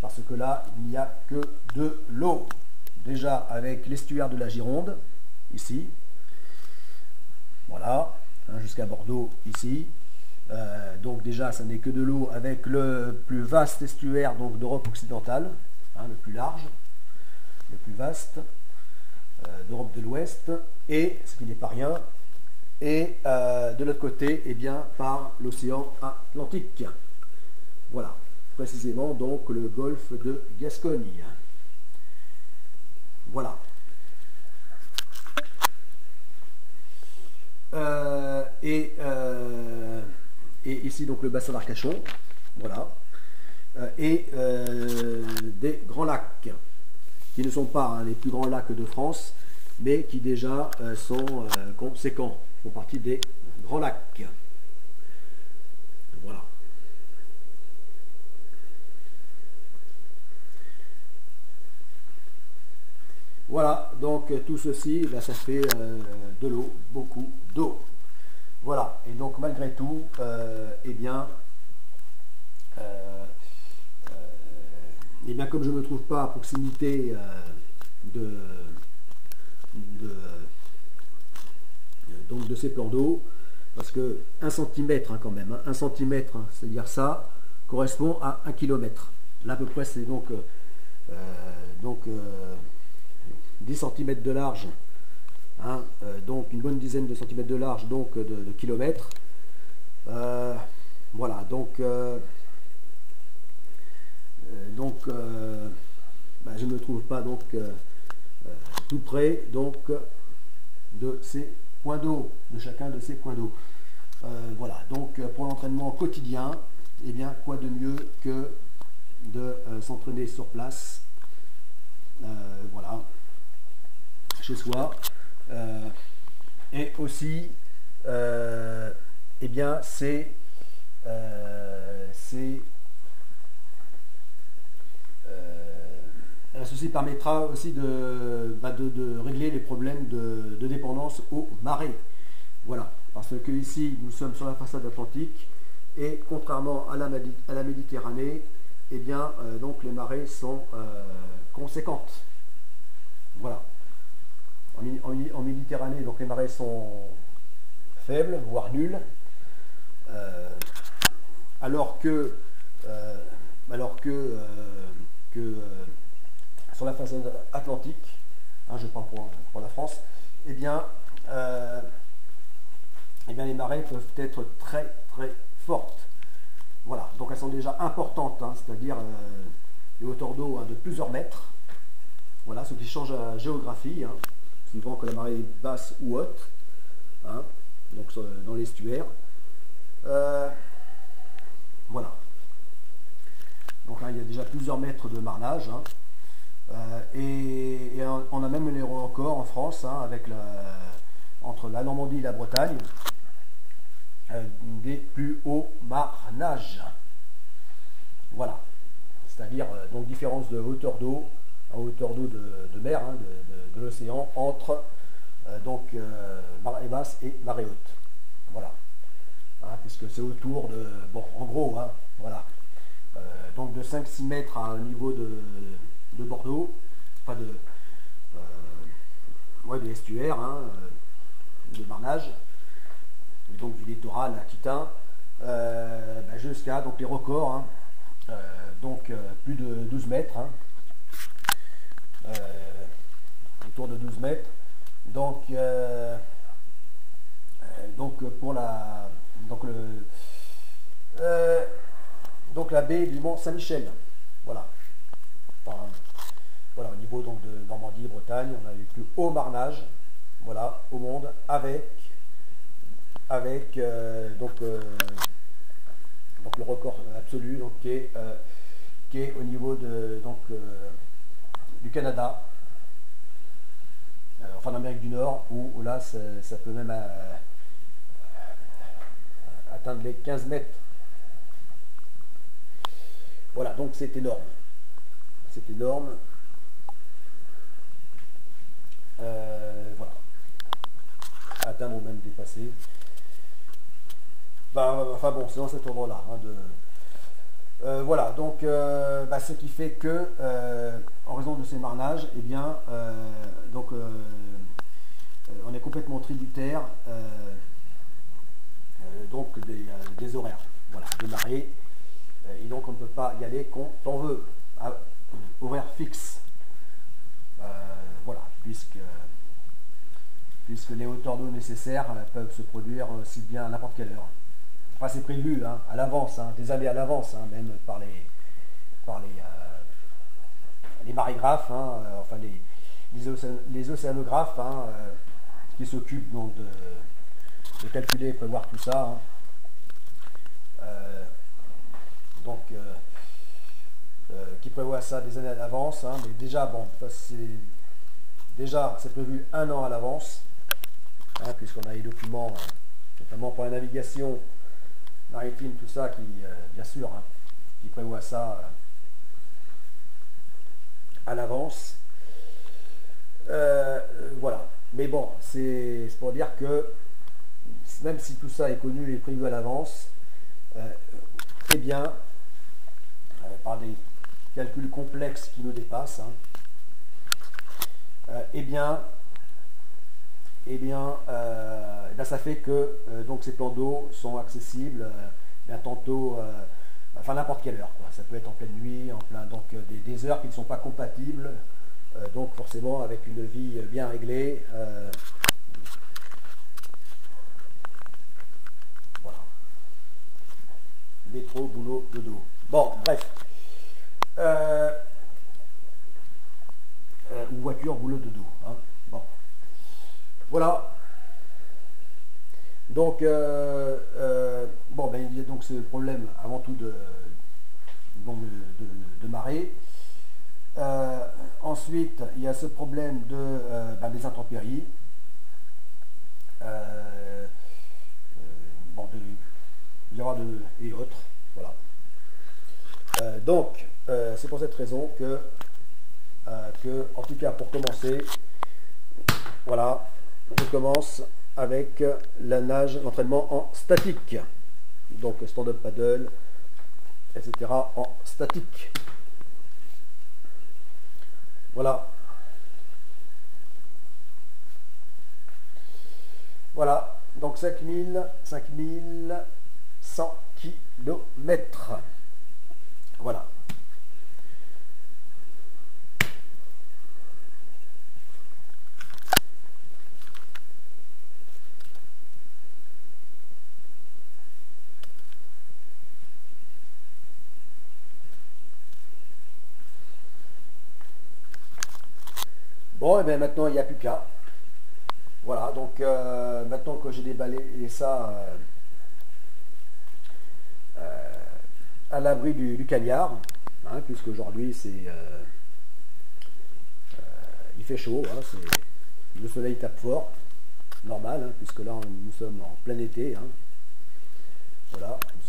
parce que là, il n'y a que de l'eau. Déjà avec l'estuaire de la Gironde, ici, voilà, hein, jusqu'à Bordeaux, ici. Donc déjà, ça n'est que de l'eau avec le plus vaste estuaire d'Europe occidentale, hein, le plus large, le plus vaste d'Europe de l'Ouest, et ce qui n'est pas rien, et de l'autre côté, eh bien, par l'océan Atlantique. Voilà, précisément donc le golfe de Gascogne. Voilà. Et ici donc le bassin d'Arcachon, voilà, et des grands lacs, qui ne sont pas hein, les plus grands lacs de France, mais qui déjà sont conséquents, font partie des grands lacs. Voilà. Voilà, donc tout ceci, ben, ça fait de l'eau, beaucoup d'eau. Voilà, et donc malgré tout, eh bien, comme je ne me trouve pas à proximité donc de ces plans d'eau, parce que 1 cm hein, quand même, hein, 1 cm, hein, c'est-à-dire ça, correspond à 1 km. Là à peu près c'est donc 10 cm de large, hein, donc une bonne dizaine de centimètres de large, donc de kilomètres. Voilà, donc je ne me trouve pas donc tout près donc de ces points d'eau, de chacun de ces points d'eau. Voilà, donc pour l'entraînement quotidien, eh bien quoi de mieux que de s'entraîner sur place, voilà, chez soi, et aussi eh bien ceci permettra aussi de régler les problèmes de dépendance aux marées. Voilà, parce que ici nous sommes sur la façade atlantique et contrairement à la Méditerranée, eh bien donc les marées sont conséquentes. Voilà. En Méditerranée, donc les marées sont faibles, voire nulles, alors que sur la façade atlantique, hein, je parle pour la France, eh bien les marées peuvent être très très fortes. Voilà, donc elles sont déjà importantes, hein, c'est-à-dire des hauteurs d'eau hein, de plusieurs mètres. Voilà, ce qui change la géographie, hein, suivant que la marée est basse ou haute, hein, donc dans l'estuaire. Voilà. Donc là, il y a déjà plusieurs mètres de marnage, hein, et on a même les records en France, hein, entre la Normandie et la Bretagne, des plus hauts marnages. Voilà. C'est-à-dire donc différence de hauteur d'eau, en hauteur d'eau de mer, hein, de l'océan, entre marée basse et marée haute. Voilà. Hein, puisque c'est autour de, bon, en gros, hein, voilà. Donc de 5-6 mètres à un niveau de Bordeaux, pas de l'estuaire, hein, de marnage, et donc du littoral aquitain, jusqu'à donc les records, hein, plus de 12 mètres, hein, autour de 12 mètres. Donc pour la la baie du Mont Saint-Michel, voilà. Enfin, voilà, au niveau donc de Normandie, Bretagne, on a eu le plus haut marnage, voilà, au monde, avec donc le record absolu, donc qui est au niveau de du Canada, enfin d'Amérique du Nord, où là ça peut même atteindre les 15 mètres. Voilà, donc c'est énorme. C'est énorme. Voilà. Atteindre ou même dépasser. Enfin bon, c'est dans cet ordre-là, hein, Voilà, donc ce qui fait que, en raison de ces marnages, eh bien, on est complètement tributaire donc des horaires, voilà, de marée, et donc on ne peut pas y aller quand on veut, à horaire fixe, voilà, puisque les hauteurs d'eau nécessaires peuvent se produire aussi bien à n'importe quelle heure. Enfin, c'est prévu hein, à l'avance, hein, des années à l'avance, hein, même par les marégraphes, hein, enfin les océanographes hein, qui s'occupent donc de calculer et prévoir tout ça. Hein. Qui prévoit ça des années à l'avance, hein, mais déjà, bon, c'est prévu un an à l'avance, hein, puisqu'on a les documents, notamment pour la navigation maritime, tout ça, qui, bien sûr, hein, qui prévoit ça à l'avance. Voilà. Mais bon, c'est pour dire que même si tout ça est connu et prévu à l'avance, eh bien, par des calculs complexes qui nous dépassent, hein, ça fait que donc ces plans d'eau sont accessibles tantôt, enfin n'importe quelle heure, quoi. Ça peut être en pleine nuit, en plein, donc des heures qui ne sont pas compatibles, donc forcément avec une vie bien réglée. Voilà. Métro, boulot, dodo. Bon, bref. Ou voiture, boulot, dodo. Hein. Bon. Voilà. Donc, il y a donc ce problème avant tout de marée. Ensuite, il y a ce problème des intempéries. Et autres. Voilà. C'est pour cette raison que, en tout cas pour commencer, voilà, je commence avec la nage, l'entraînement en statique. Donc stand-up paddle, etc. en statique. Voilà. Voilà. Donc 5100 km. Voilà. Bon, et bien maintenant il n'y a plus qu'à. Voilà, donc maintenant que j'ai déballé ça à l'abri du cagnard, hein, puisque aujourd'hui il fait chaud, hein, le soleil tape fort, normal, hein, puisque là nous sommes en plein été. Hein. Voilà, nous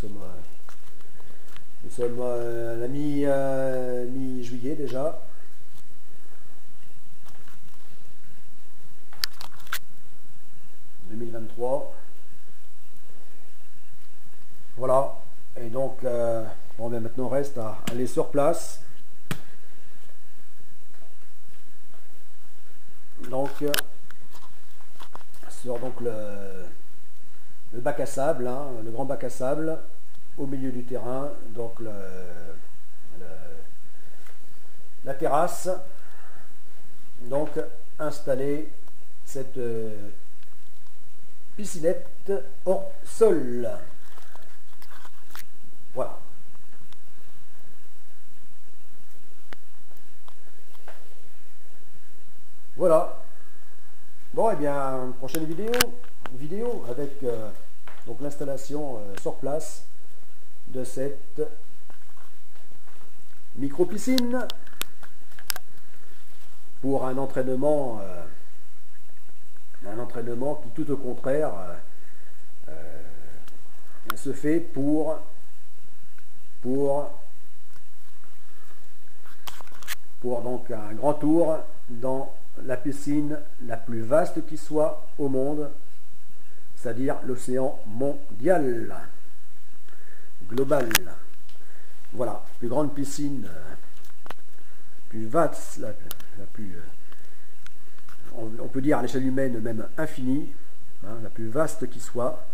sommes à la mi-juillet déjà. Voilà, et donc maintenant reste à aller sur place. Donc sur le bac à sable, hein, le grand bac à sable au milieu du terrain, donc la terrasse, donc installer cette piscinette hors sol. Voilà. Voilà. Bon, et bien, prochaine vidéo avec donc l'installation sur place de cette micro-piscine pour un entraînement qui, tout au contraire, se fait pour donc un grand tour dans la piscine la plus vaste qui soit au monde, c'est-à-dire l'océan mondial, global. Voilà, plus grande piscine, plus vaste, la plus, on peut dire à l'échelle humaine même infinie, hein, la plus vaste qui soit.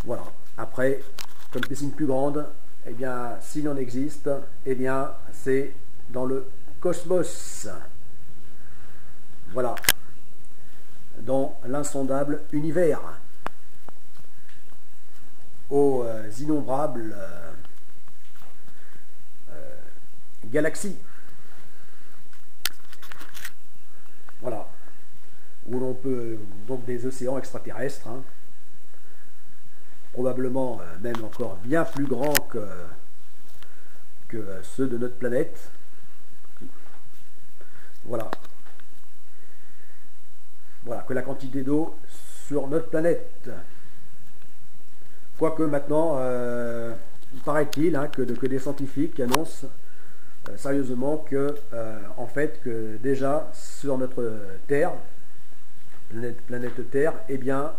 Voilà. Après, comme piscine plus grande, eh bien, s'il en existe, eh bien, c'est dans le cosmos. Voilà. Dans l'insondable univers. Aux innombrables galaxies. Voilà. Où l'on peut, donc des océans extraterrestres, hein, probablement même encore bien plus grands que ceux de notre planète. Voilà. Voilà, que la quantité d'eau sur notre planète. Quoique maintenant, paraît-il hein, que des scientifiques annoncent sérieusement que, en fait, que déjà sur notre Terre, planète Terre, eh bien,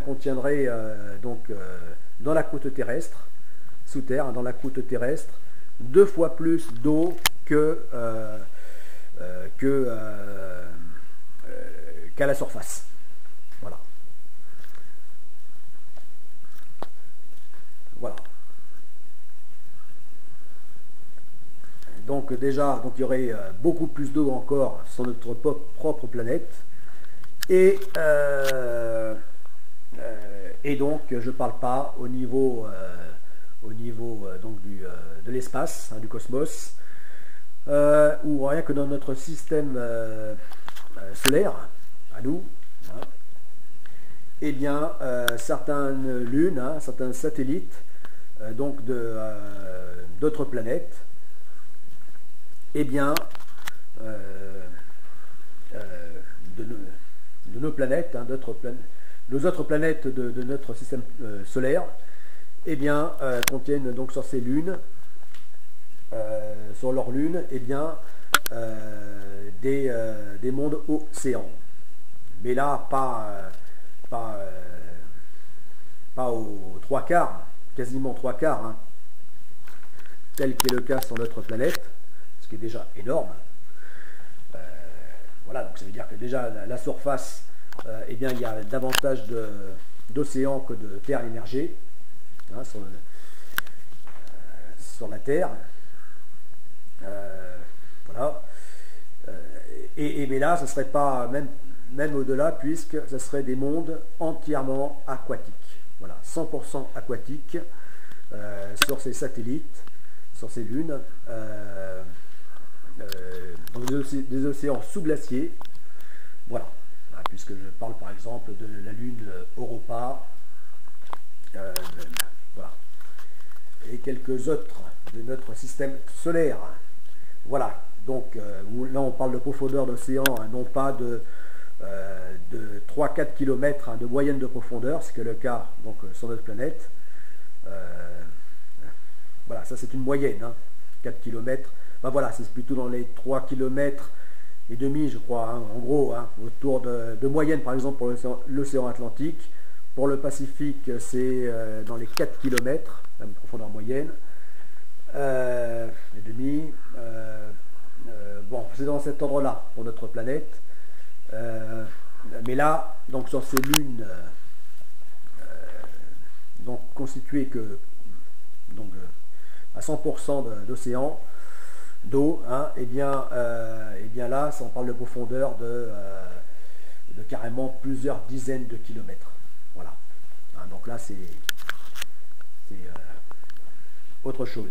contiendrait donc dans la croûte terrestre, sous terre, hein, dans la croûte terrestre, 2 fois plus d'eau qu'à la surface. Voilà. Voilà. Donc déjà, donc il y aurait beaucoup plus d'eau encore sur notre propre planète. Et donc, je ne parle pas au niveau donc de l'espace, hein, du cosmos, ou rien que dans notre système solaire, à nous, hein, eh bien, certaines lunes, hein, certains satellites, donc d'autres planètes, eh bien, de nos planètes, hein, nos autres planètes de notre système solaire, eh bien, contiennent donc sur ces lunes, sur leurs lunes, eh bien, des mondes océans. Mais là, pas aux 3/4, quasiment 3/4, hein, tel qu'est le cas sur notre planète, ce qui est déjà énorme. Voilà, donc ça veut dire que déjà la surface, eh bien, il y a davantage d'océans que de terres immergées, hein, sur la Terre. Voilà. Mais là, ce ne serait pas même au-delà, puisque ce serait des mondes entièrement aquatiques. Voilà, 100% aquatiques sur ces satellites, sur ces lunes. Donc des océans sous-glaciers. Voilà. Puisque je parle par exemple de la lune Europa. Voilà. Et quelques autres de notre système solaire. Voilà. Donc là on parle de profondeur d'océan, hein, non pas de 3-4 km hein, de moyenne de profondeur, ce qui est le cas donc, sur notre planète. Voilà, ça c'est une moyenne, hein, 4 km. Ben voilà, c'est plutôt dans les 3 km et demi, je crois, hein, en gros, hein, autour de moyenne, par exemple, pour l'océan Atlantique. Pour le Pacifique, c'est dans les 4 km, la profondeur moyenne. Et demi. Bon, c'est dans cet ordre-là pour notre planète. Mais là, donc sur ces lunes donc constituées que donc à 100% d'océan, d'eau, hein, et bien là, on parle de profondeur de carrément plusieurs dizaines de kilomètres. Voilà. Hein, donc là, c'est autre chose.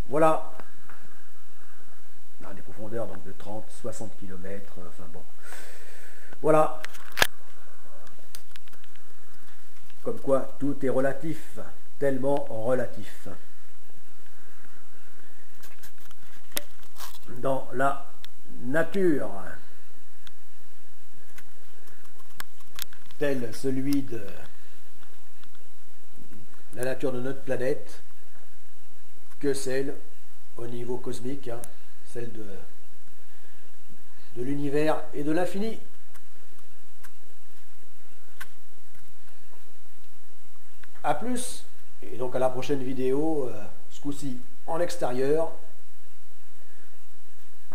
Voilà. Des profondeurs donc de 30-60 km, enfin bon. Voilà. Comme quoi, tout est relatif, tellement relatif. Dans la nature, tel celui de la nature de notre planète, que celle au niveau cosmique, hein, celle de l'univers et de l'infini. à plus, et donc à la prochaine vidéo, ce coup-ci en extérieur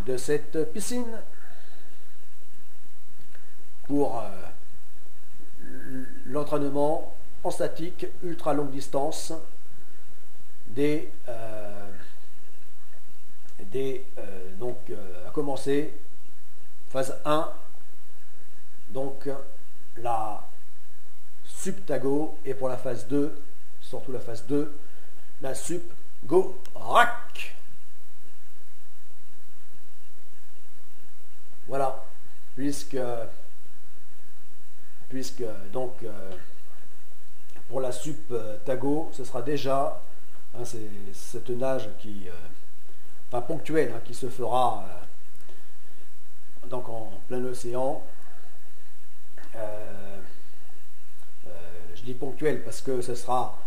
de cette piscine pour l'entraînement en statique ultra longue distance donc à commencer phase 1, donc la Subtago, et pour la phase 2, surtout la phase 2, la Subgo Rack. Voilà, puisque donc pour la Subtago, ce sera déjà c'est cette nage qui enfin ponctuelle, qui se fera donc en plein océan. Je dis ponctuelle parce que ce sera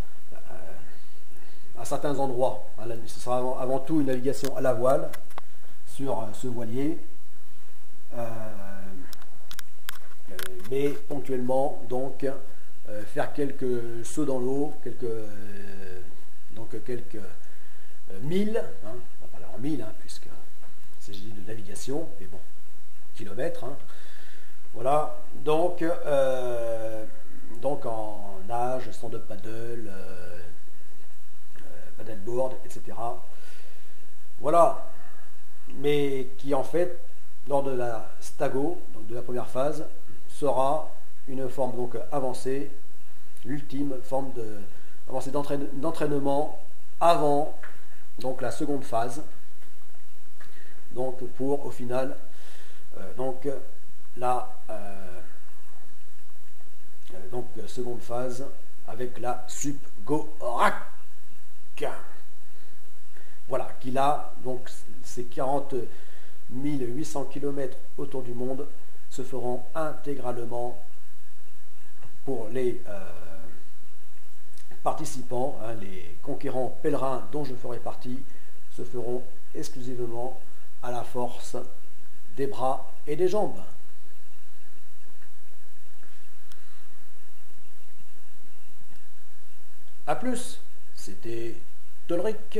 à certains endroits. Ce sera avant tout une navigation à la voile sur ce voilier, mais ponctuellement donc faire quelques sauts dans l'eau, quelques milles, on va parler en milles puisque il s'agit de navigation, mais bon, kilomètres. Voilà, donc en nage, stand-up paddle, paddleboard, etc. Voilà, mais qui en fait, lors de la Stago, donc de la première phase, sera une forme donc avancée, l'ultime forme avancée d'entraînement avant donc la seconde phase, donc pour au final donc la seconde phase avec la Subgo-Rack. Voilà, qui a donc ces 40 800 km autour du monde se feront intégralement pour les participants, les conquérants pèlerins dont je ferai partie, se feront exclusivement à la force des bras et des jambes. A plus, c'était Tolric.